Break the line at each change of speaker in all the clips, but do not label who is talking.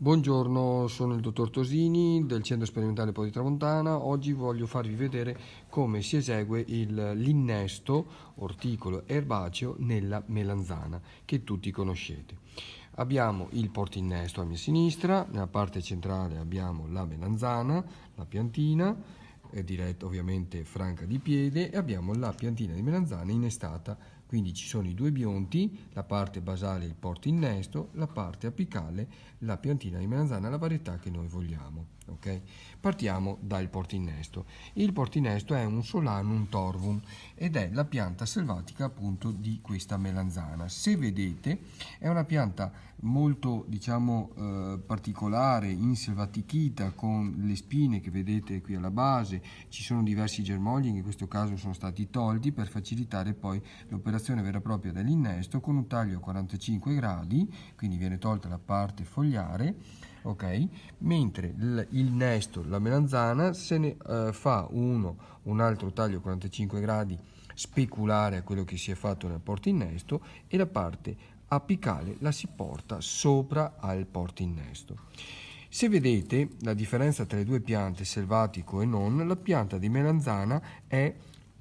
Buongiorno, sono il dottor Tosini del Centro Sperimentale Po di Tramontana. Oggi voglio farvi vedere come si esegue l'innesto orticolo erbaceo nella melanzana, che tutti conoscete. Abbiamo il portinnesto a mia sinistra, nella parte centrale abbiamo la melanzana, la piantina, diretta ovviamente franca di piede, e abbiamo la piantina di melanzana innestata. Quindi ci sono i due bionti, la parte basale il portinnesto, la parte apicale la piantina di melanzana, la varietà che noi vogliamo. Okay? Partiamo dal portinnesto. Il portinnesto è un Solanum torvum ed è la pianta selvatica appunto di questa melanzana. Se vedete è una pianta molto particolare, inselvatichita, con le spine che vedete qui alla base. Ci sono diversi germogli che in questo caso sono stati tolti per facilitare poi l'operazione vera e propria dell'innesto, con un taglio a 45 gradi, quindi viene tolta la parte fogliare, ok? Mentre il nesto, la melanzana, se ne fa un altro taglio a 45 gradi speculare a quello che si è fatto nel portinnesto, e la parte apicale la si porta sopra al portinnesto. Se vedete la differenza tra le due piante, selvatico e non, la pianta di melanzana è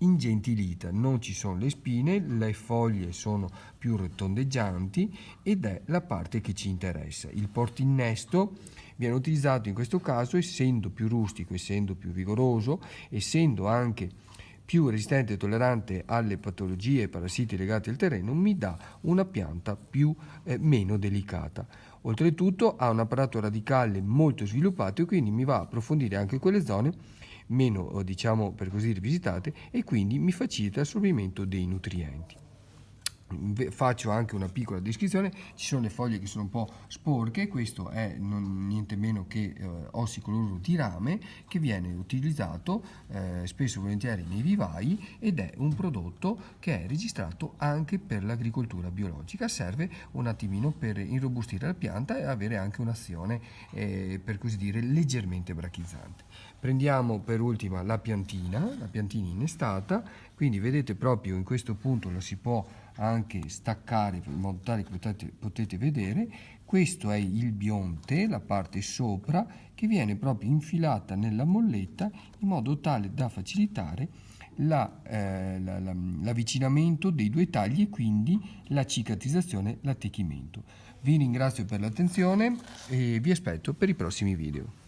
ingentilita, non ci sono le spine, le foglie sono più tondeggianti ed è la parte che ci interessa. Il portinnesto viene utilizzato in questo caso essendo più rustico, essendo più vigoroso, essendo anche più resistente e tollerante alle patologie e parassiti legati al terreno, mi dà una pianta meno delicata. Oltretutto ha un apparato radicale molto sviluppato e quindi mi va a approfondire anche quelle zone meno, per così dire, visitate, e quindi mi facilita l'assorbimento dei nutrienti. Faccio anche una piccola descrizione. Ci sono le foglie che sono un po' sporche, questo è niente meno che ossicloruro di rame, che viene utilizzato spesso e volentieri nei vivai ed è un prodotto che è registrato anche per l'agricoltura biologica. Serve un attimino per irrobustire la pianta e avere anche un'azione per così dire leggermente brachizzante. Prendiamo per ultima la piantina innestata, quindi vedete proprio in questo punto la si può anche staccare in modo tale che potete vedere. Questo è il bionte, la parte sopra, che viene proprio infilata nella molletta in modo tale da facilitare l'avvicinamento dei due tagli e quindi la cicatrizzazione, l'attecchimento. Vi ringrazio per l'attenzione e vi aspetto per i prossimi video.